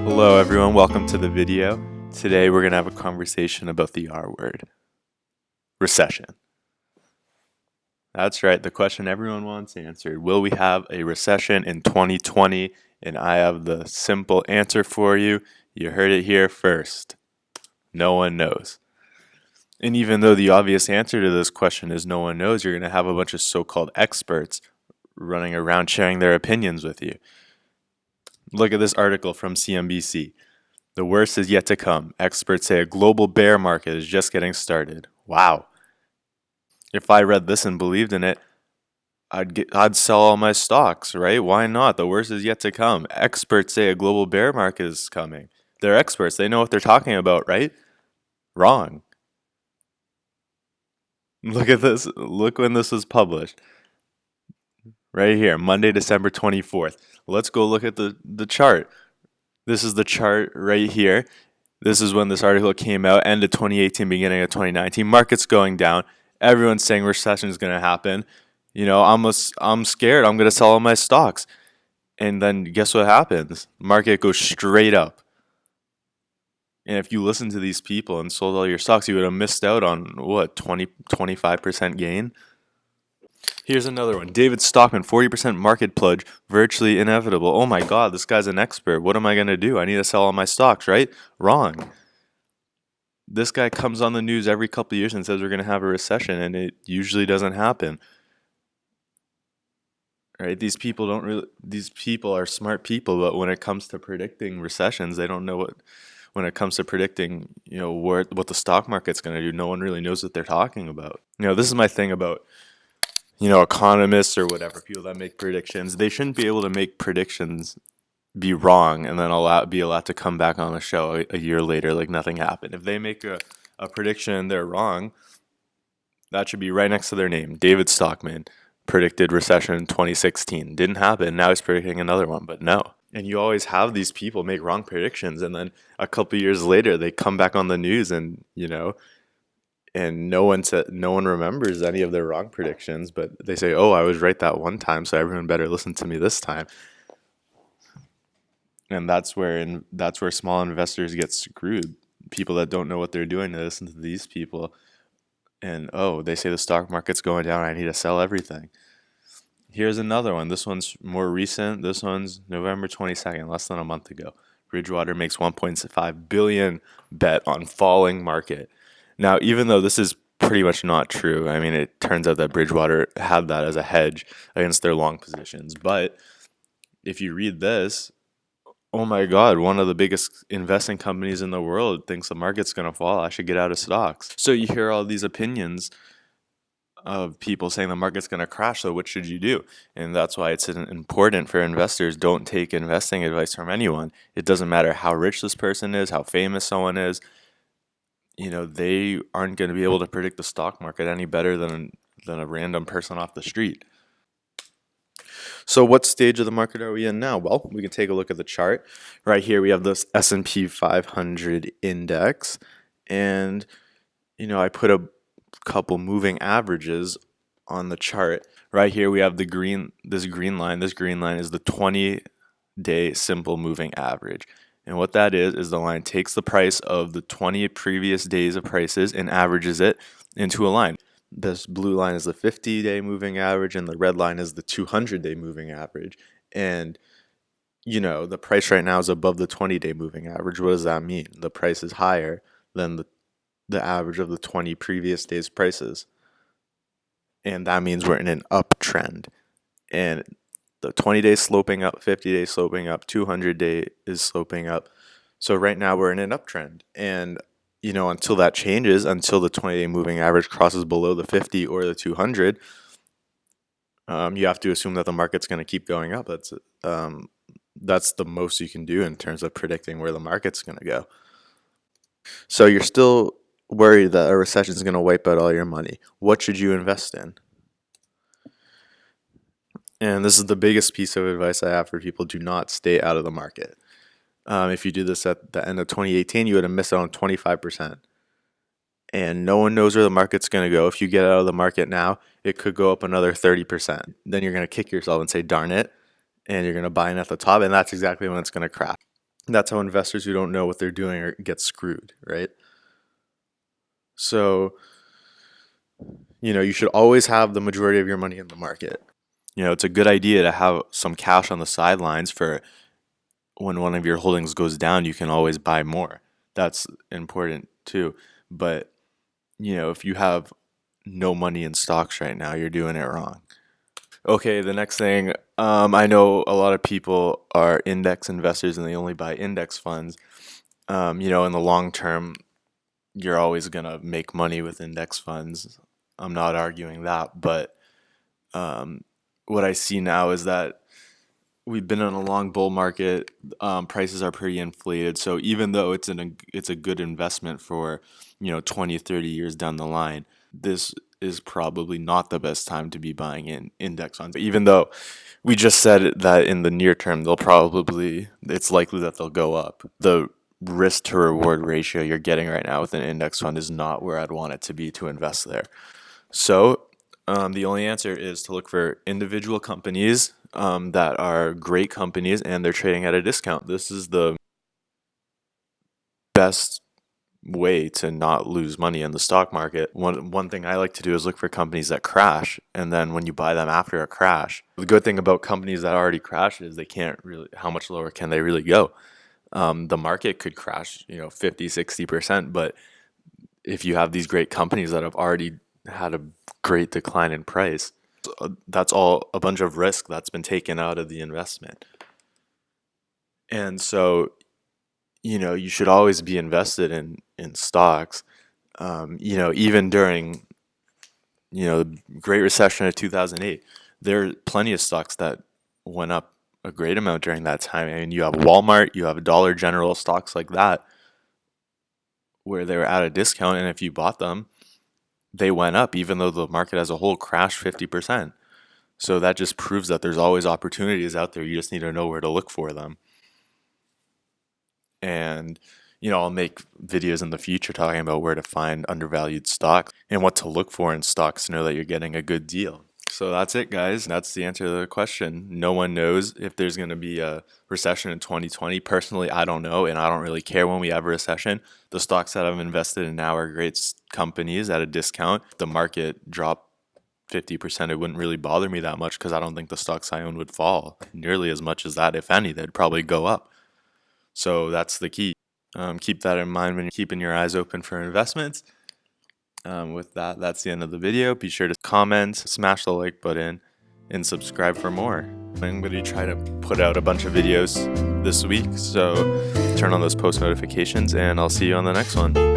Hello everyone, welcome to the video. Today we're going to have a conversation about the R word. Recession. That's right, the question everyone wants answered. Will we have a recession in 2020? And I have the simple answer for you. You heard it here first. No one knows. And even though the obvious answer to this question is no one knows, you're going to have a bunch of so-called experts running around sharing their opinions with you. Look at this article from CNBC. The worst is yet to come. Experts say a global bear market is just getting started. Wow. If I read this and believed in it, I'd sell all my stocks, right? Why not? The worst is yet to come. Experts say a global bear market is coming. They're experts. They know what they're talking about, right? Wrong. Look at this. Look when this was published. Right here, Monday, December 24th. Let's go look at the chart. This is the chart right here. This is when this article came out, end of 2018, beginning of 2019. Market's going down. Everyone's saying recession is going to happen. You know, I'm scared. I'm going to sell all my stocks. And then guess what happens? Market goes straight up. And if you listen to these people and sold all your stocks, you would have missed out on, what, 25% gain? Here's another one. David Stockman, 40% market plunge, virtually inevitable. Oh my God, this guy's an expert. What am I going to do? I need to sell all my stocks, right? Wrong. This guy comes on the news every couple of years and says we're going to have a recession, and it usually doesn't happen. Right? These people are smart people, but when it comes to predicting recessions, they don't know what. When it comes to predicting, what the stock market's going to do, no one really knows what they're talking about. This is my thing about economists or whatever, people that make predictions. They shouldn't be able to make predictions be wrong and then be allowed to come back on the show a year later like nothing happened. If they make a prediction and they're wrong, that should be right next to their name. David Stockman predicted recession in 2016. Didn't happen. Now he's predicting another one, but no. And you always have these people make wrong predictions, and then a couple years later they come back on the news and and no one remembers any of their wrong predictions, but they say, "Oh, I was right that one time, so everyone better listen to me this time." And that's where small investors get screwed. People that don't know what they're doing, they listen to these people, and they say the stock market's going down, I need to sell everything. Here's another one. This one's more recent. This one's November 22nd, less than a month ago. Bridgewater makes $1.5 billion bet on falling market. Now, even though this is pretty much not true, I mean, it turns out that Bridgewater had that as a hedge against their long positions. But if you read this, oh my God, one of the biggest investing companies in the world thinks the market's going to fall. I should get out of stocks. So you hear all these opinions of people saying the market's going to crash, so what should you do? And that's why it's important for investors, don't take investing advice from anyone. It doesn't matter how rich this person is, how famous someone is. They aren't going to be able to predict the stock market any better than a random person off the street. So what stage of the market are we in now? Well, we can take a look at the chart. Right here we have this S&P 500 index, and I put a couple moving averages on the chart. Right here we have this green line. This green line is the 20-day simple moving average. And what that is the line takes the price of the 20 previous days of prices and averages it into a line. This blue line is the 50-day moving average, and the red line is the 200-day moving average. And the price right now is above the 20-day moving average. What does that mean? The price is higher than the average of the 20 previous days' prices. And that means we're in an uptrend. And the 20-day sloping up, 50-day sloping up, 200-day is sloping up. So right now we're in an uptrend. And, until that changes, until the 20-day moving average crosses below the 50 or the 200, you have to assume that the market's going to keep going up. That's the most you can do in terms of predicting where the market's going to go. So you're still worried that a recession is going to wipe out all your money. What should you invest in? And this is the biggest piece of advice I have for people. Do not stay out of the market. If you do this at the end of 2018, you would have missed out on 25%. And no one knows where the market's going to go. If you get out of the market now, it could go up another 30%. Then you're going to kick yourself and say, darn it. And you're going to buy in at the top, and that's exactly when it's going to crash. That's how investors who don't know what they're doing get screwed, right? So, you should always have the majority of your money in the market. It's a good idea to have some cash on the sidelines for when one of your holdings goes down, you can always buy more. That's important too. But, if you have no money in stocks right now, you're doing it wrong. Okay, the next thing, I know a lot of people are index investors and they only buy index funds. In the long term, you're always going to make money with index funds. I'm not arguing that, but what I see now is that we've been in a long bull market. Prices are pretty inflated. So even though it's a good investment for 20, 30 years down the line, this is probably not the best time to be buying in index funds. Even though we just said that in the near term, it's likely that they'll go up. The risk to reward ratio you're getting right now with an index fund is not where I'd want it to be to invest there. So the only answer is to look for individual companies that are great companies and they're trading at a discount. This is the best way to not lose money in the stock market. One thing I like to do is look for companies that crash, and then when you buy them after a crash, the good thing about companies that already crashed is they can't really, how much lower can they really go? The market could crash, 50, 60%, but if you have these great companies that have already had a great decline in price, that's all a bunch of risk that's been taken out of the investment. And so, you should always be invested in stocks. Even during, the Great Recession of 2008, there are plenty of stocks that went up a great amount during that time. I mean, you have Walmart, you have Dollar General, stocks like that, where they were at a discount, and if you bought them, they went up, even though the market as a whole crashed 50%. So that just proves that there's always opportunities out there. You just need to know where to look for them. And, I'll make videos in the future talking about where to find undervalued stocks and what to look for in stocks to know that you're getting a good deal. So that's it, guys. That's the answer to the question. No one knows if there's going to be a recession in 2020. Personally, I don't know, and I don't really care when we have a recession. The stocks that I've invested in now are great companies at a discount. If the market dropped 50%, it wouldn't really bother me that much because I don't think the stocks I own would fall nearly as much as that. If any, they'd probably go up. So that's the key. Keep that in mind when you're keeping your eyes open for investments. With that, that's the end of the video. Be sure to comment, smash the like button, and subscribe for more. I'm going to try to put out a bunch of videos this week, so turn on those post notifications, and I'll see you on the next one.